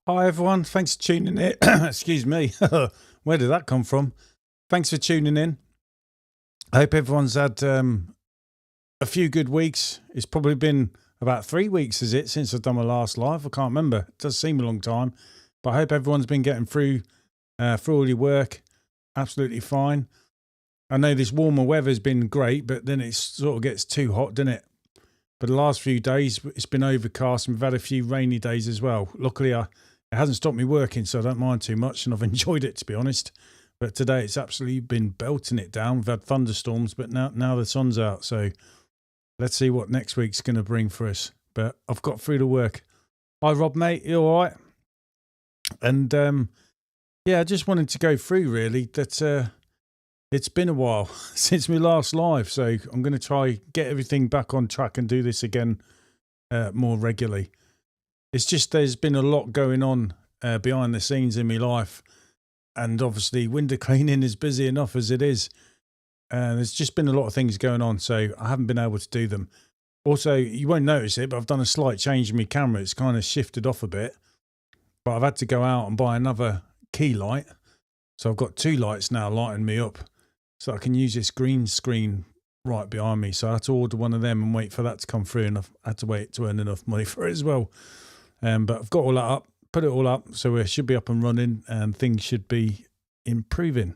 Hi everyone, thanks for tuning in. Excuse me, where did that come from? Thanks for tuning in. I hope everyone's had a few good weeks. It's probably been about 3 weeks, is it, since I've done my last live? I can't remember. It does seem a long time, but I hope everyone's been getting through all your work absolutely fine. I know this warmer weather's been great, but then it sort of gets too hot, doesn't it? But the last few days, it's been overcast and we've had a few rainy days as well. Luckily, it hasn't stopped me working, so I don't mind too much, and I've enjoyed it, to be honest. But today, it's absolutely been belting it down. We've had thunderstorms, but now the sun's out, so let's see what next week's going to bring for us. But I've got through the work. Hi, Rob, mate. You all right? And, yeah, I just wanted to go through, really, that it's been a while since my last live, so I'm going to try get everything back on track and do this again more regularly. It's just there's been a lot going on behind the scenes in my life, and obviously window cleaning is busy enough as it is. There's just been a lot of things going on, so I haven't been able to do them. Also, you won't notice it, but I've done a slight change in my camera. It's kind of shifted off a bit, but I've had to go out and buy another key light. So I've got two lights now lighting me up, so I can use this green screen right behind me. So I had to order one of them and wait for that to come through, and I've had to wait to earn enough money for it as well. But I've got all that up, put it all up, so it should be up and running and things should be improving.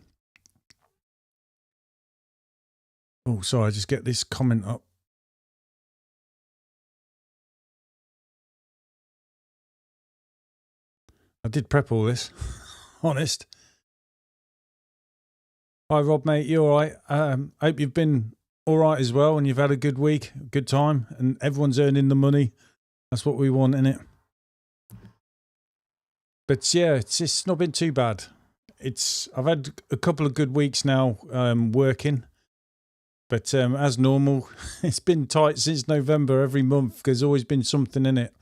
Oh, sorry, I just get this comment up. I did prep all this, honest. Hi, Rob, mate. You all right? Hope you've been all right as well, and you've had a good week, good time, and everyone's earning the money. That's what we want, innit? But yeah, it's not been too bad. I've had a couple of good weeks now working, but as normal, it's been tight since November. Every month, there's always been something in it.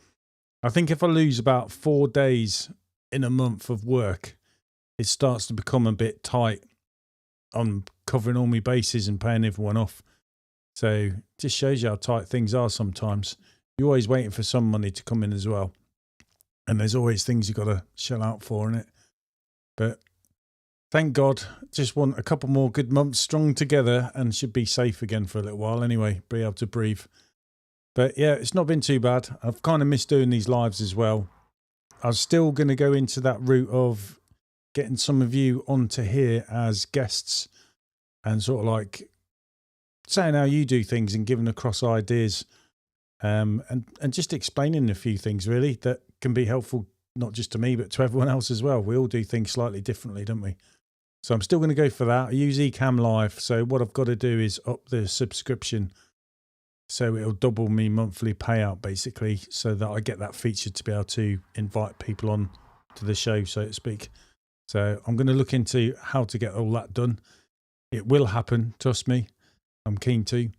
I think if I lose about 4 days in a month of work, it starts to become a bit tight. I'm covering all my bases and paying everyone off. So it just shows you how tight things are sometimes. You're always waiting for some money to come in as well. And there's always things you've got to shell out for, innit? But thank God, just want a couple more good months strung together and should be safe again for a little while anyway, be able to breathe. But yeah, it's not been too bad. I've kind of missed doing these lives as well. I was still going to go into that route of getting some of you onto here as guests and sort of like saying how you do things and giving across ideas and just explaining a few things really that can be helpful, not just to me, but to everyone else as well. We all do things slightly differently, don't we? So I'm still going to go for that. I use Ecamm Live. So what I've got to do is up the subscription, so it'll double me monthly payout basically, so that I get that feature to be able to invite people on to the show, so to speak. So I'm going to look into how to get all that done. It will happen, trust me. I'm keen to.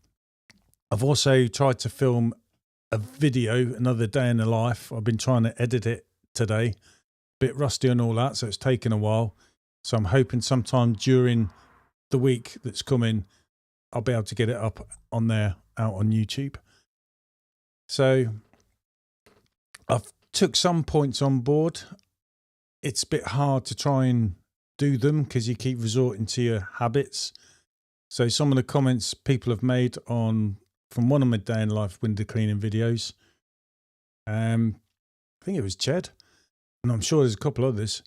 I've also tried to film a video, another day in the life. I've been trying to edit it today. Bit rusty on all that, so it's taken a while. So I'm hoping sometime during the week that's coming, I'll be able to get it up on there, out on YouTube. So I've took some points on board. It's a bit hard to try and do them because you keep resorting to your habits. So some of the comments people have made from one of my day in life window cleaning videos, I think it was Ched, and I'm sure there's a couple others,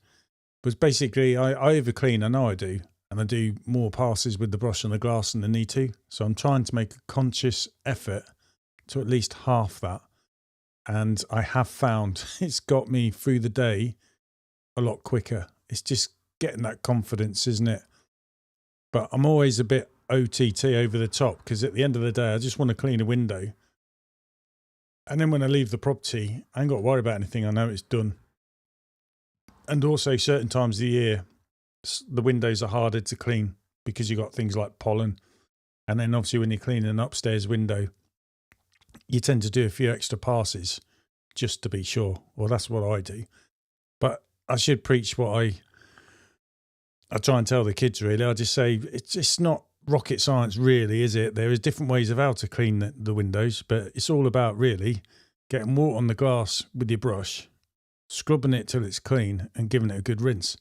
was basically I over clean, I know I do, and I do more passes with the brush and the glass than I need to. So I'm trying to make a conscious effort to at least half that. And I have found it's got me through the day a lot quicker. It's just getting that confidence, isn't it? But I'm always a bit OTT, over the top, because at the end of the day, I just want to clean a window. And then when I leave the property, I ain't got to worry about anything. I know it's done. And also certain times of the year, the windows are harder to clean because you got things like pollen. And then obviously when you're cleaning an upstairs window, you tend to do a few extra passes just to be sure. Well, that's what I do. But I should preach what I try and tell the kids, really. I just say it's not rocket science, really, is it? There is different ways of how to clean the windows, but it's all about really getting water on the glass with your brush, scrubbing it till it's clean and giving it a good rinse.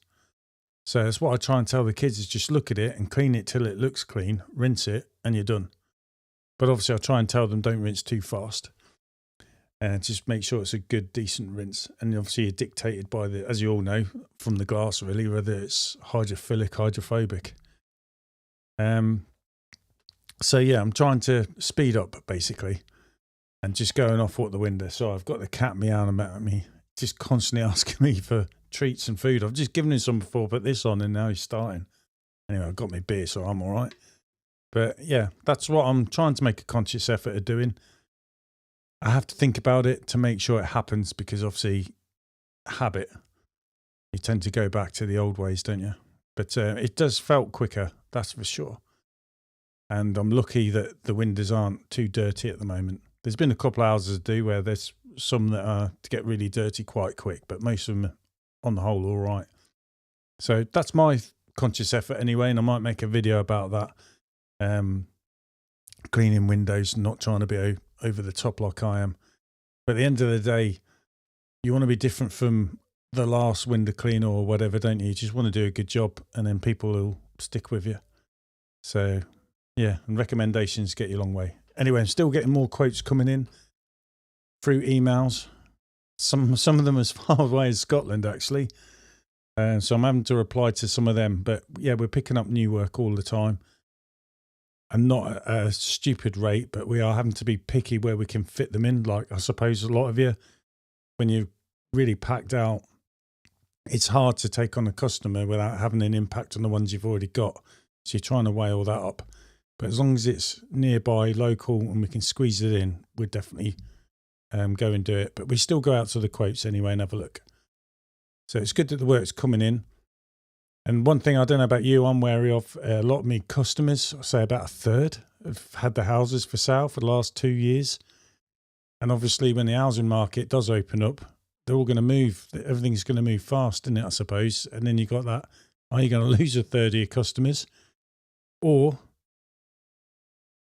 So that's what I try and tell the kids, is just look at it and clean it till it looks clean, rinse it, and you're done. But obviously I try and tell them don't rinse too fast. And just make sure it's a good, decent rinse. And obviously you're dictated by the, as you all know, from the glass really, whether it's hydrophilic, hydrophobic. So yeah, I'm trying to speed up basically and just going off what the window. So I've got the cat meowing at me, just constantly asking me for treats and food. I've just given him some before, put this on, and now he's starting. Anyway, I've got my beer, so I'm all right. But yeah, that's what I'm trying to make a conscious effort of doing. I have to think about it to make sure it happens, because obviously habit, you tend to go back to the old ways, don't you? But it does felt quicker, that's for sure. And I'm lucky that the windows aren't too dirty at the moment. There's been a couple of houses I do where there's some that are to get really dirty quite quick, but most of them are, on the whole, all right. So that's my conscious effort anyway, and I might make a video about that. Cleaning windows, not trying to be over the top like I am. But at the end of the day, you want to be different from the last window cleaner or whatever, don't you? You just want to do a good job, and then people will stick with you. So yeah, and recommendations get you a long way. Anyway, I'm still getting more quotes coming in through emails. Some of them as far away as Scotland, actually. So I'm having to reply to some of them. But yeah, we're picking up new work all the time. And not at a stupid rate, but we are having to be picky where we can fit them in. Like I suppose a lot of you, when you're really packed out, it's hard to take on a customer without having an impact on the ones you've already got. So you're trying to weigh all that up. But as long as it's nearby, local, and we can squeeze it in, we'd definitely go and do it. But we still go out to the quotes anyway and have a look. So it's good that the work's coming in. And one thing I don't know about you, I'm wary of, a lot of me customers, I say about a third, have had the houses for sale for the last 2 years. And obviously when the housing market does open up, they're all going to move. Everything's going to move fast, isn't it, I suppose? And then you got that, are you going to lose a third of your customers? Or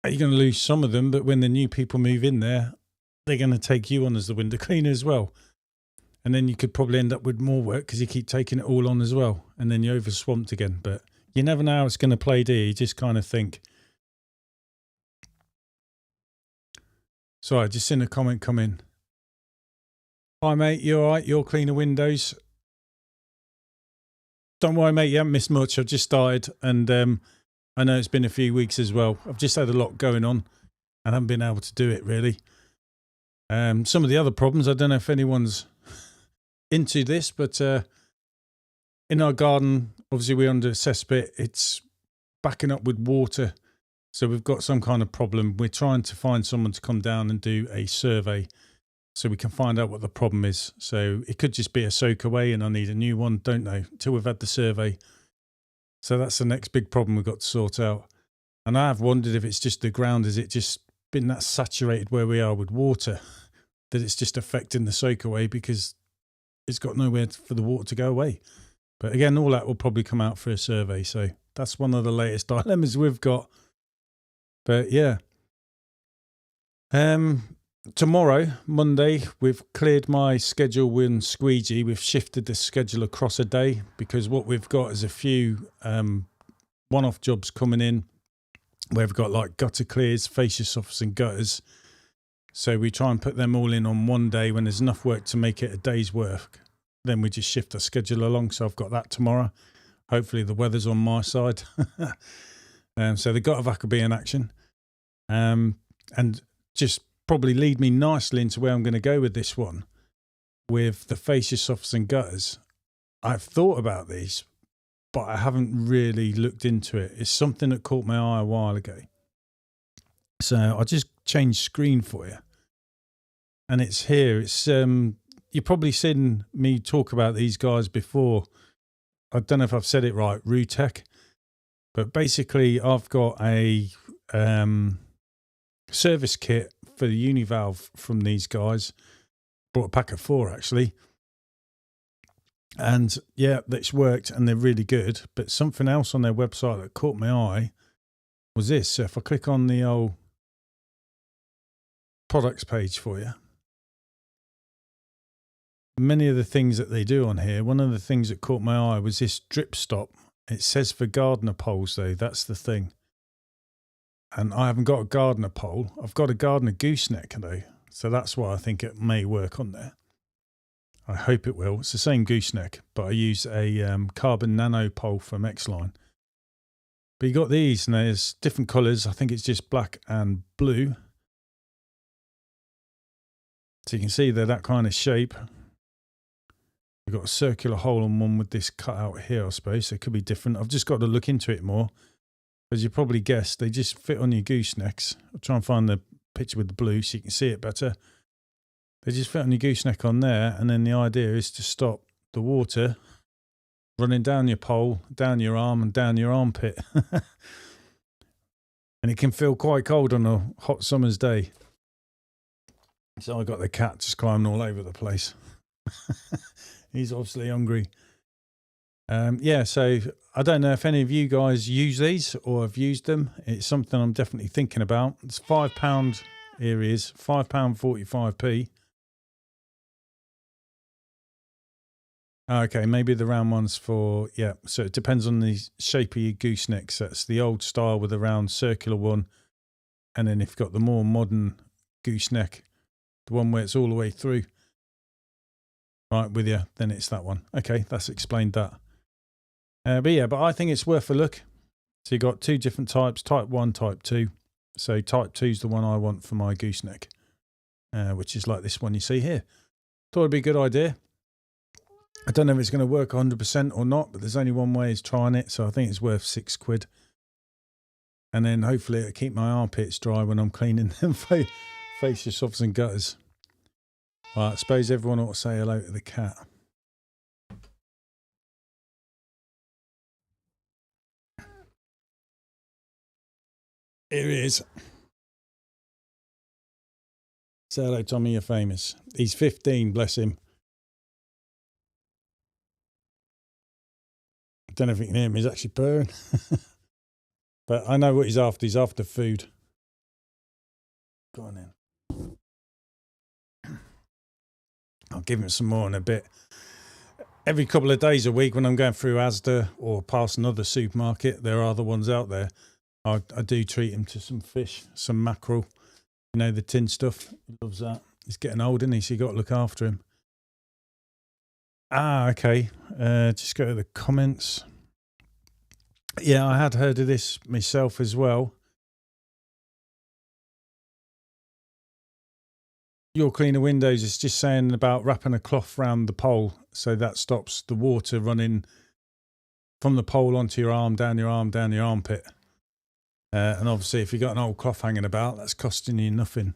are you going to lose some of them, but when the new people move in there, they're going to take you on as the window cleaner as well. And then you could probably end up with more work because you keep taking it all on as well. And then you're over swamped again. But you never know how it's going to play, do you? You just kind of think. Sorry, I just seen a comment come in. Hi, mate. You all right? You're cleaning windows? Don't worry, mate. You haven't missed much. I've just started. And I know it's been a few weeks as well. I've just had a lot going on and haven't been able to do it, really. Some of the other problems, I don't know if anyone's into this, but in our garden, obviously we're under a cesspit, it's backing up with water, so we've got some kind of problem. We're trying to find someone to come down and do a survey so we can find out what the problem is. So it could just be a soak away and I need a new one, don't know, until we've had the survey. So that's the next big problem we've got to sort out. And I have wondered if it's just the ground, is it just been that saturated where we are with water that it's just affecting the soak away because it's got nowhere for the water to go away. But again, all that will probably come out for a survey. So that's one of the latest dilemmas we've got. But yeah. Tomorrow, Monday, we've cleared my schedule with Squeegee. We've shifted the schedule across a day because what we've got is a few one-off jobs coming in where we've got like gutter clears, fascia softs and gutters. So we try and put them all in on one day when there's enough work to make it a day's work. Then we just shift our schedule along. So I've got that tomorrow. Hopefully the weather's on my side. So the gutter vac will be in action. And just probably lead me nicely into where I'm going to go with this one. With the fascia softs and gutters, I've thought about these, but I haven't really looked into it. It's something that caught my eye a while ago. So I'll just change screen for you. And it's here. It's you've probably seen me talk about these guys before. I don't know if I've said it right, Rutech. But basically I've got a service kit for the univalve from these guys. Bought a pack of 4 actually. And yeah, that's worked and they're really good. But something else on their website that caught my eye was this. So if I click on the old products page for you, many of the things that they do on here, one of the things that caught my eye was this drip stop. It says for gardener poles though, that's the thing. And I haven't got a gardener pole. I've got a gardener gooseneck though. So that's why I think it may work on there. I hope it will. It's the same gooseneck, but I use a carbon nano pole from X-Line. But you got these and there's different colours. I think it's just black and blue. So you can see they're that kind of shape. You've got a circular hole on one with this cut out here, I suppose. So it could be different. I've just got to look into it more. As you probably guessed, they just fit on your goosenecks. I'll try and find the picture with the blue so you can see it better. They just fit on your gooseneck on there, and then the idea is to stop the water running down your pole, down your arm and down your armpit. And it can feel quite cold on a hot summer's day. So I got the cat just climbing all over the place. He's obviously hungry. Yeah, so I don't know if any of you guys use these or have used them. It's something I'm definitely thinking about. It's £5. Here he is, £5.45p. Okay, maybe the round one's for, yeah, so it depends on the shape of your goosenecks. That's the old style with a round circular one. And then if you've got the more modern gooseneck, the one where it's all the way through, right, with you, then it's that one. Okay, that's explained that. But I think it's worth a look. So you've got two different types, type 1, type 2. So type 2 is the one I want for my gooseneck, which is like this one you see here. Thought it'd be a good idea. I don't know if it's going to work 100% or not, but there's only one way is trying it. So I think it's worth £6. And then hopefully it'll keep my armpits dry when I'm cleaning them fascia softs and gutters. Well, I suppose everyone ought to say hello to the cat. Here he is. Say hello, Tommy, you're famous. He's 15, bless him. I don't know if you can hear him, he's actually purring. But I know what he's after. He's after food. Go on in. I'll give him some more in a bit. Every couple of days a week when I'm going through Asda or past another supermarket, there are other ones out there. I do treat him to some fish, some mackerel. You know, the tin stuff. He loves that. He's getting old, isn't he? So you got to look after him. Ah, okay. Just go to the comments. Yeah, I had heard of this myself as well. Your cleaner windows is just saying about wrapping a cloth around the pole so that stops the water running from the pole onto your arm, down your armpit. And obviously if you've got an old cloth hanging about, that's costing you nothing.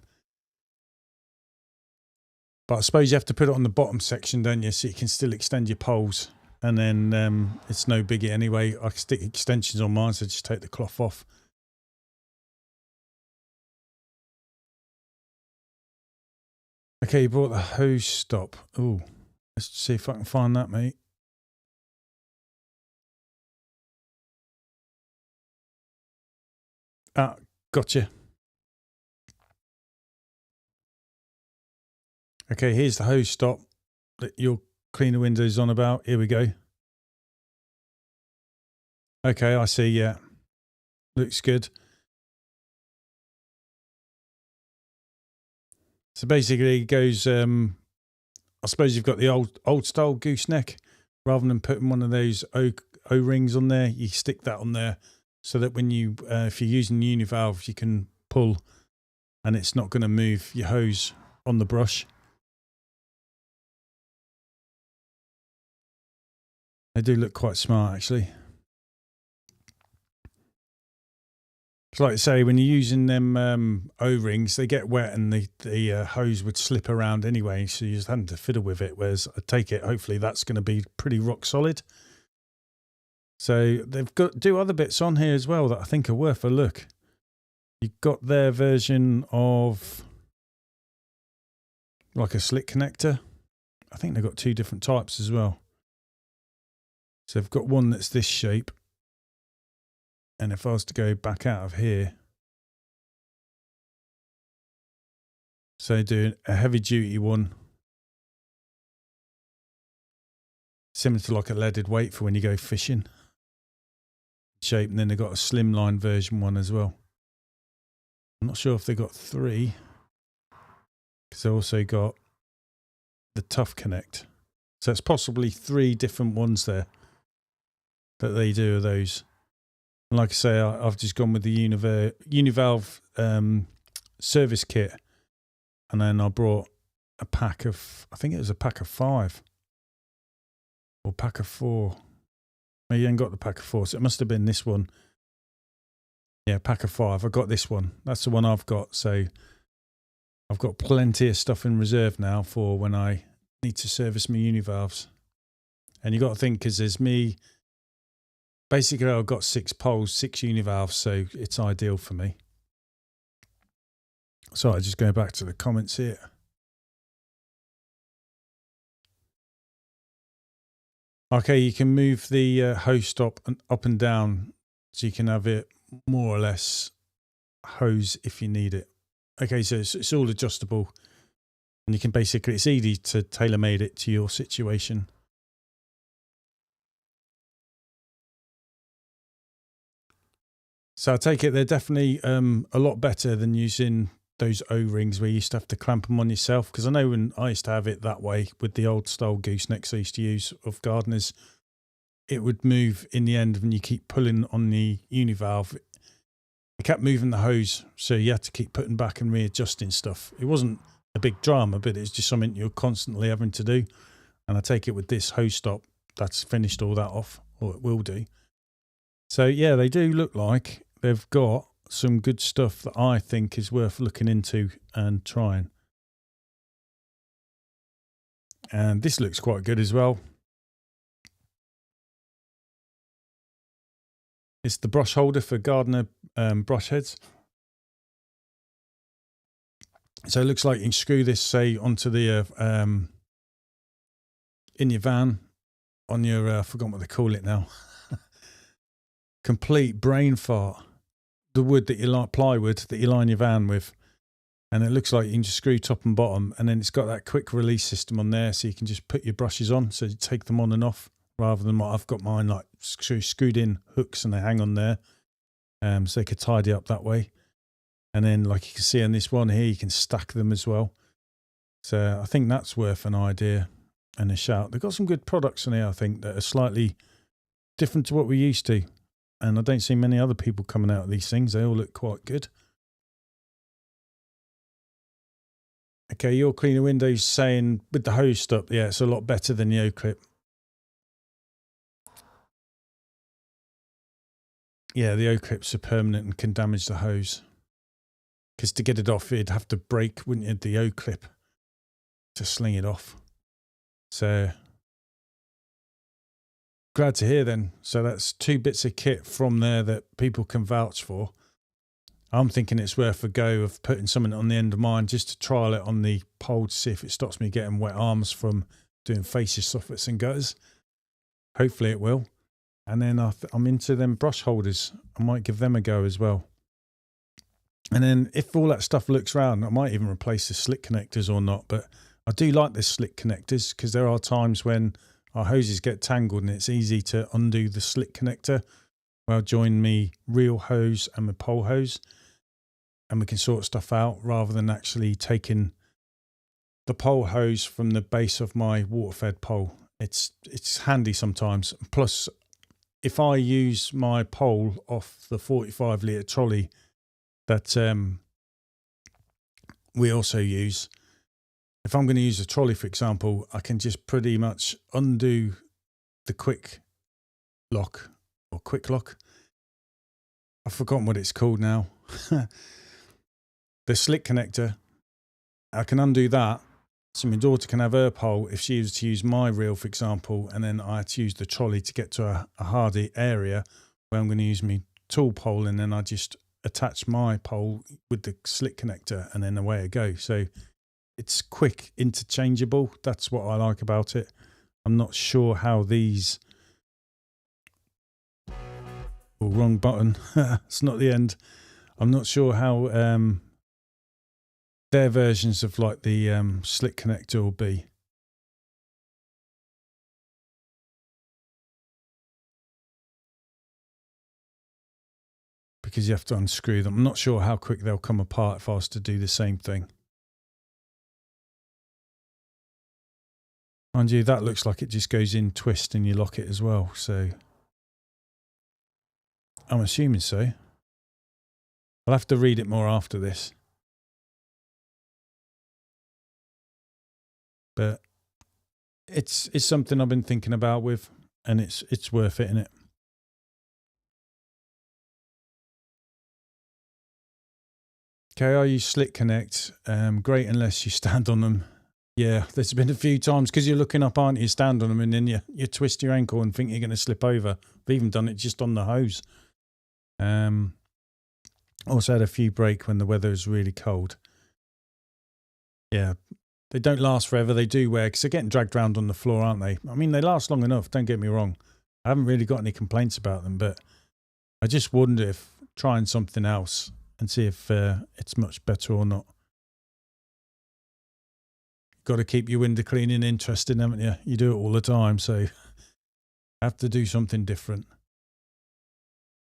But I suppose you have to put it on the bottom section, don't you, so you can still extend your poles. And then it's no biggie anyway. I can stick extensions on mine, so just take the cloth off. Okay, you brought the hose stop. Oh, let's see if I can find that, mate. Ah, gotcha. Okay, here's the hose stop that your cleaner windows on about. Here we go. Okay, I see, yeah. Looks good. So basically it goes, I suppose you've got the old style gooseneck. Rather than putting one of those O-rings on there, you stick that on there so that when you, if you're using univalve, you can pull and it's not going to move your hose on the brush. They do look quite smart, actually. It's like I say, when you're using them O-rings, they get wet and the hose would slip around anyway, so you just having to fiddle with it, whereas I take it, hopefully that's going to be pretty rock solid. So they've got do other bits on here as well that I think are worth a look. You've got their version of like a slit connector. I think they've got two different types as well. So they've got one that's this shape. And if I was to go back out of here, so doing a heavy duty one, similar to like a leaded weight for when you go fishing shape. And then they've got a slimline version one as well. I'm not sure if they got 3, because they also got the Tough Connect. So it's possibly 3 different ones there that they do of those. And like I say, I've just gone with the Univalve service kit, and then I brought a pack of, I think it was a pack of 5 or pack of 4. Maybe you ain't got the pack of 4, so it must have been this one. Yeah, pack of 5. I got this one. That's the one I've got. So I've got plenty of stuff in reserve now for when I need to service my univalves. And you got to think, because there's me. Basically, I've got 6 poles, 6 univalves, so it's ideal for me. So I just go back to the comments here. Okay, you can move the hose up and down, so you can have it more or less hose if you need it. Okay, so it's all adjustable, and you can basically, it's easy to tailor-made it to your situation. So I take it they're definitely a lot better than using those O-rings where you used to have to clamp them on yourself. Because I know when I used to have it that way with the old style goosenecks I used to use of gardeners, it would move in the end when you keep pulling on the univalve. It kept moving the hose, so you had to keep putting back and readjusting stuff. It wasn't a big drama, but it's just something you're constantly having to do. And I take it with this hose stop, that's finished all that off, or it will do. So yeah, they do look like they've got some good stuff that I think is worth looking into and trying. And this looks quite good as well. It's the brush holder for gardener brush heads. So it looks like you can screw this, say, onto the in your van, on your I forgot what they call it now. Complete brain fart. The wood that you like, plywood that you line your van with, and it looks like you can just screw top and bottom, and then it's got that quick release system on there, so you can just put your brushes on, so you take them on and off, rather than what I've got mine like screwed in hooks and they hang on there, so they could tidy up that way. And then, like you can see on this one here, you can stack them as well. So I think that's worth an idea and a shout. They've got some good products in here, I think, that are slightly different to what we're used to. And I don't see many other people coming out of these things. They all look quite good. Okay, your cleaner windows saying with the hose stop, yeah, it's a lot better than the O-clip. Yeah, the O-clips are permanent and can damage the hose. Because to get it off, you'd have to break, wouldn't you, the O-clip to sling it off. So, glad to hear then. So that's 2 bits of kit from there that people can vouch for. I'm thinking it's worth a go of putting something on the end of mine just to trial it on the pole to see if it stops me getting wet arms from doing faces, soffits and gutters. Hopefully it will. And then I'm into them brush holders. I might give them a go as well. And then if all that stuff looks round, I might even replace the slick connectors or not. But I do like the slick connectors because there are times when our hoses get tangled and it's easy to undo the slick connector. Well, join me reel hose and my pole hose, and we can sort stuff out rather than actually taking the pole hose from the base of my water fed pole. It's handy sometimes. Plus, if I use my pole off the 45 litre trolley that we also use, if I'm going to use a trolley, for example, I can just pretty much undo the quick lock or quick lock. I've forgotten what it's called now. The slick connector. I can undo that. So my daughter can have her pole if she was to use my reel, for example, and then I had to use the trolley to get to a hardy area where I'm going to use my tool pole, and then I just attach my pole with the slick connector and then away I go. So it's quick, interchangeable. That's what I like about it. I'm not sure how these... Oh, wrong button. It's not the end. I'm not sure how their versions of like the slick connector will be. because you have to unscrew them. I'm not sure how quick they'll come apart if I was to do the same thing. Mind you, that looks like it just goes in, twist, and you lock it as well. So I'm assuming so. I'll have to read it more after this. But it's something I've been thinking about with, and it's worth it, innit? Okay, I use Slick Connect. Great unless you stand on them. Yeah, there's been a few times because you're looking up, aren't you? Stand on them and then you twist your ankle and think you're going to slip over. I've even done it just on the hose. Also had a few break when the weather is really cold. Yeah, they don't last forever. They do wear because they're getting dragged around on the floor, aren't they? I mean, they last long enough. Don't get me wrong. I haven't really got any complaints about them, but I just wonder if trying something else and see if it's much better or not. Got to keep your window cleaning interesting, haven't you? You do it all the time, so have to do something different.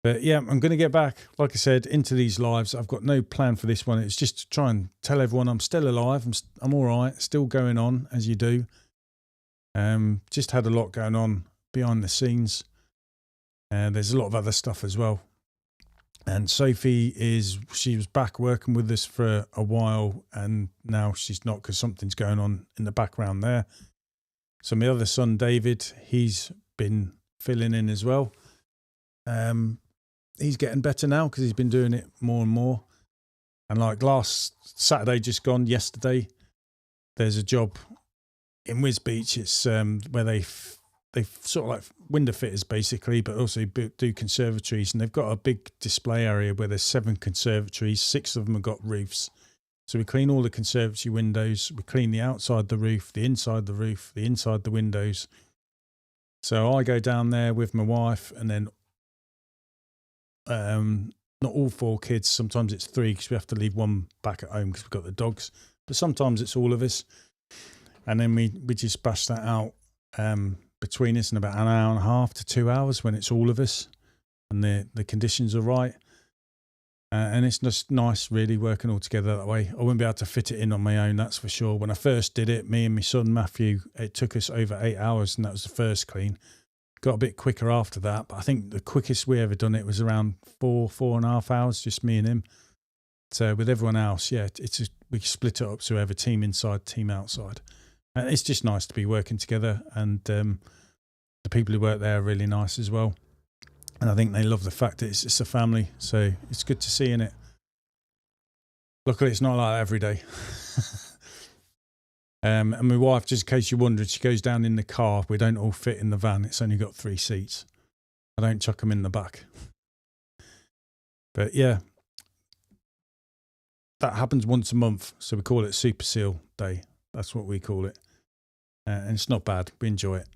But yeah, I'm going to get back, like I said, into these lives. I've got no plan for this one. It's just to try and tell everyone I'm still alive. I'm all right, still going on as you do. Just had a lot going on behind the scenes. There's a lot of other stuff as well. And Sophie she was back working with us for a while, and now she's not because something's going on in the background there. So my other son, David, he's been filling in as well. He's getting better now because he's been doing it more and more. And like last Saturday, just gone, yesterday, there's a job in Wisbeach. It's where they sort of like window fitters basically, but also do conservatories, and they've got a big display area where there's 7 conservatories. 6 of them have got roofs. So we clean all the conservatory windows. We clean the outside the roof, the inside the roof, the inside the windows. So I go down there with my wife, and then not all 4 kids. Sometimes it's 3 because we have to leave one back at home because we've got the dogs. But sometimes it's all of us, and then we just bash that out between us in about an hour and a half to 2 hours when it's all of us and the conditions are right. And it's just nice really working all together that way. I wouldn't be able to fit it in on my own, that's for sure. When I first did it, me and my son Matthew, it took us over 8 hours, and that was the first clean. Got a bit quicker after that, but I think the quickest we ever done it was around 4.5 hours, just me and him. So with everyone else, yeah, we split it up so we have a team inside, team outside. And it's just nice to be working together, and the people who work there are really nice as well. And I think they love the fact that it's a family, so it's good to see, innit? Luckily, it's not like that every day. And my wife, just in case you wondered, she goes down in the car. We don't all fit in the van. It's only got 3 seats. I don't chuck them in the back. But yeah, that happens once a month. So we call it Super Seal Day. That's what we call it. And it's not bad. We enjoy it.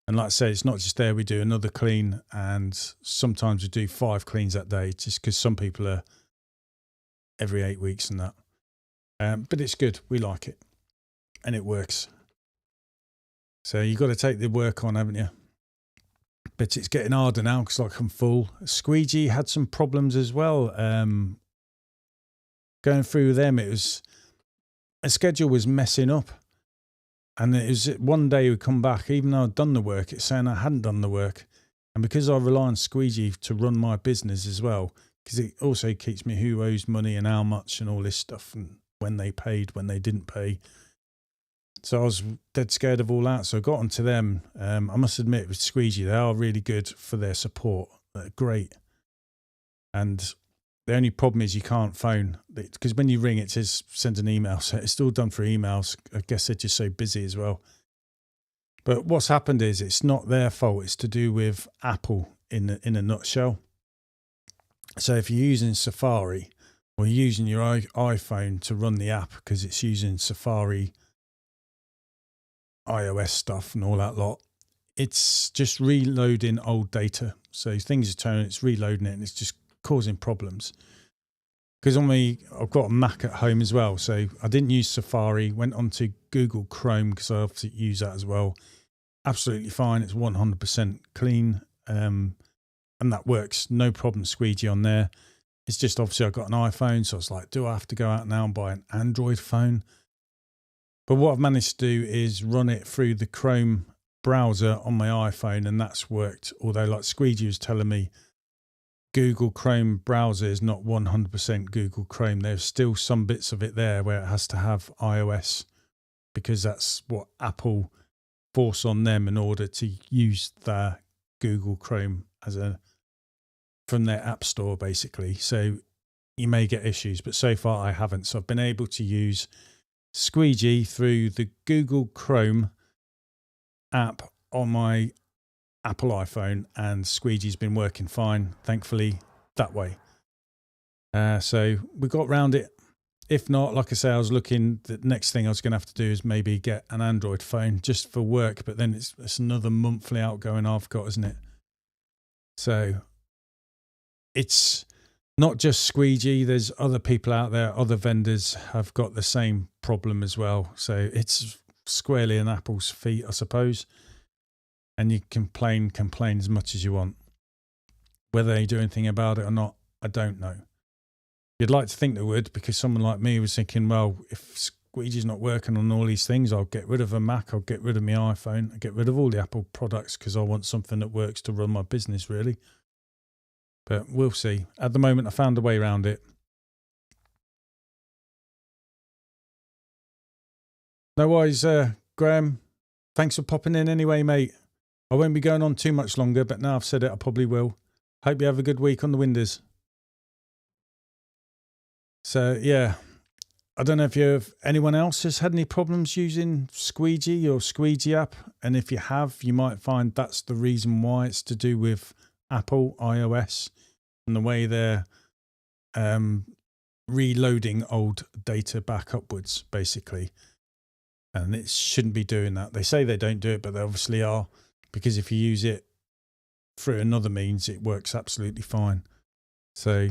And like I say, it's not just there. We do another clean, and sometimes we do 5 cleans that day, just because some people are every 8 weeks and that. But it's good. We like it. And it works. So you've got to take the work on, haven't you? But it's getting harder now because like I'm full. Squeegee had some problems as well. Going through them, a schedule was messing up. And it was one day we come back, even though I'd done the work, it's saying I hadn't done the work. And because I rely on Squeegee to run my business as well, because it also keeps me who owes money and how much and all this stuff, and when they paid, when they didn't pay. So I was dead scared of all that. So I got onto them. I must admit, with Squeegee, they are really good for their support. They're great. And the only problem is you can't phone, because when you ring, it says send an email. So it's still done for emails. I guess they're just so busy as well. But what's happened is it's not their fault. It's to do with Apple in a nutshell. So if you're using Safari or you're using your iPhone to run the app because it's using Safari iOS stuff and all that lot, it's just reloading old data. So things are turning, it's reloading it, and it's just causing problems. Because I've got a Mac at home as well, so I didn't use Safari, went onto Google Chrome because I obviously use that as well. Absolutely fine, it's 100% clean. and that works, no problem, Squeegee on there. It's just obviously I've got an iPhone, so I was like, do I have to go out now and buy an Android phone? But what I've managed to do is run it through the Chrome browser on my iPhone, and that's worked. Although, like Squeegee was telling me, Google Chrome browser is not 100% Google Chrome. There's still some bits of it there where it has to have iOS, because that's what Apple force on them in order to use their Google Chrome from their app store, basically. So you may get issues, but so far I haven't. So I've been able to use Squeegee through the Google Chrome app on my Apple iPhone, and Squeegee's been working fine, thankfully, that way. So we got round it. If not, like I say, I was looking, the next thing I was going to have to do is maybe get an Android phone just for work, but then it's another monthly outgoing I've got, isn't it? So it's not just Squeegee. There's other people out there, other vendors have got the same problem as well. So it's squarely in Apple's feet, I suppose. And you complain as much as you want. Whether they do anything about it or not, I don't know. You'd like to think they would, because someone like me was thinking, well, if Squeegee's not working on all these things, I'll get rid of a Mac, I'll get rid of my iPhone, I'll get rid of all the Apple products, because I want something that works to run my business, really. But we'll see. At the moment, I found a way around it. No worries, Graham. Thanks for popping in anyway, mate. I won't be going on too much longer, but now I've said it, I probably will. Hope you have a good week on the Windows. So, yeah, I don't know if anyone else has had any problems using Squeegee or Squeegee app. And if you have, you might find that's the reason why. It's to do with Apple, iOS, and the way they're reloading old data back upwards, basically. And it shouldn't be doing that. They say they don't do it, but they obviously are. Because if you use it through another means, it works absolutely fine. So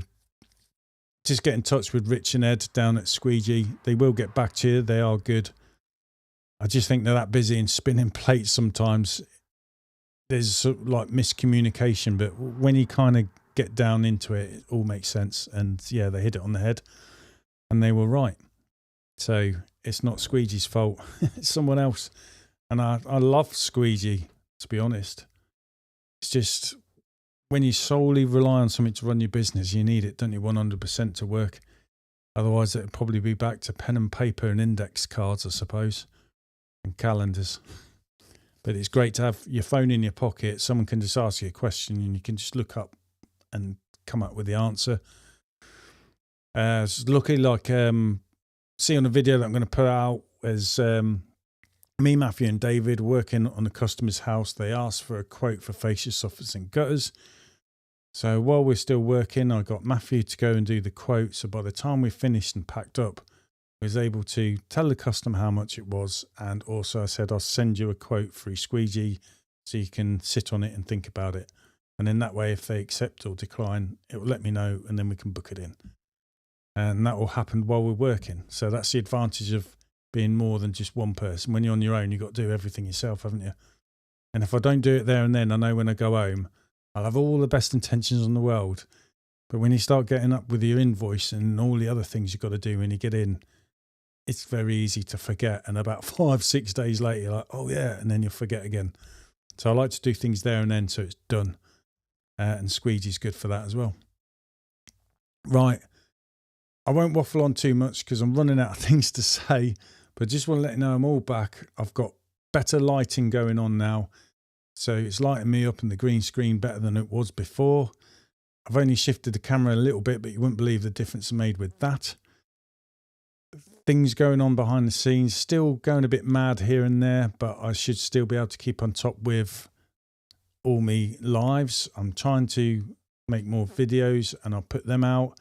just get in touch with Rich and Ed down at Squeegee. They will get back to you. They are good. I just think they're that busy and spinning plates sometimes. There's sort of like miscommunication, but when you kind of get down into it, it all makes sense. And yeah, they hit it on the head and they were right. So it's not Squeegee's fault. It's someone else. And I love Squeegee, to be honest. It's just when you solely rely on something to run your business, you need it, don't you, 100% to work. Otherwise, it'd probably be back to pen and paper and index cards, I suppose, and calendars. But it's great to have your phone in your pocket. Someone can just ask you a question and you can just look up and come up with the answer. It's looking like, see on the video that I'm going to put out, is me, Matthew and David working on a customer's house. They asked for a quote for fascia soffits and gutters. So while we're still working, I got Matthew to go and do the quote. So by the time we finished and packed up, I was able to tell the customer how much it was. And also I said, I'll send you a quote through Squeegee so you can sit on it and think about it. And in that way, if they accept or decline, it will let me know and then we can book it in. And that will happen while we're working. So that's the advantage of being more than just one person. When you're on your own, you've got to do everything yourself, haven't you? And if I don't do it there and then, I know when I go home, I'll have all the best intentions in the world. But when you start getting up with your invoice and all the other things you've got to do when you get in, it's very easy to forget. And about 5-6 days later, you're like, oh yeah, and then you'll forget again. So I like to do things there and then so it's done. And Squeegee's good for that as well. Right. I won't waffle on too much because I'm running out of things to say, but just want to let you know I'm all back. I've got better lighting going on now. So it's lighting me up in the green screen better than it was before. I've only shifted the camera a little bit, but you wouldn't believe the difference I made with that. Things going on behind the scenes, still going a bit mad here and there, but I should still be able to keep on top with all my lives. I'm trying to make more videos and I'll put them out.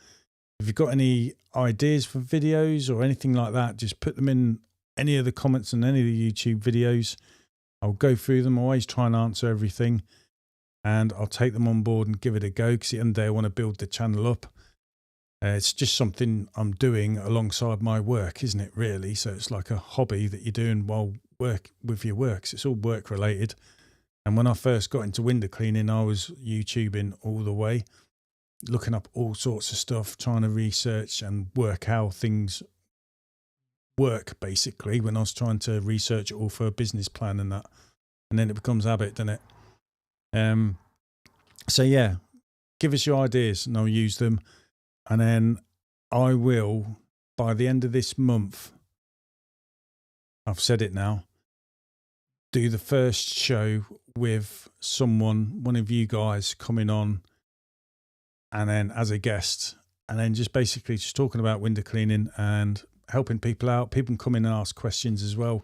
If you've got any ideas for videos or anything like that, just put them in any of the comments on any of the YouTube videos. I'll go through them, always try and answer everything, and I'll take them on board and give it a go because at the end of the day I want to build the channel up. It's just something I'm doing alongside my work, isn't it, really? So it's like a hobby that you're doing while with your work. So it's all work related. And when I first got into window cleaning, I was YouTubing all the way, looking up all sorts of stuff, trying to research and work how things work, basically, when I was trying to research it all for a business plan and that. And then it becomes habit, doesn't it? So yeah, give us your ideas and I'll use them. And then I will, by the end of this month, I've said it now, do the first show with someone, one of you guys coming on, and then as a guest, and then just basically just talking about window cleaning and helping people out. People can come in and ask questions as well.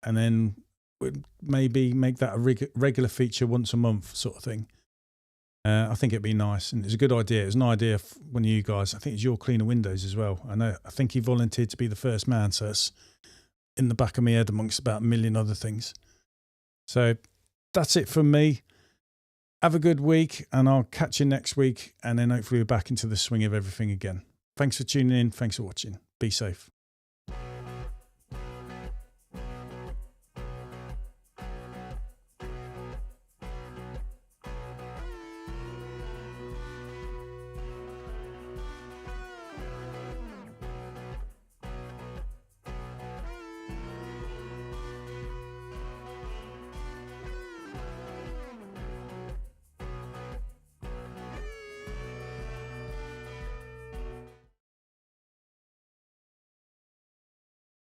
And then we'd maybe make that a regular feature once a month sort of thing. I think it'd be nice, and it's a good idea. It was an idea of one of you guys. I think it's your cleaner windows as well. I think he volunteered to be the first man, so it's in the back of my head amongst about a million other things. So that's it from me. Have a good week, and I'll catch you next week, and then hopefully we're back into the swing of everything again. Thanks for tuning in. Thanks for watching. Be safe.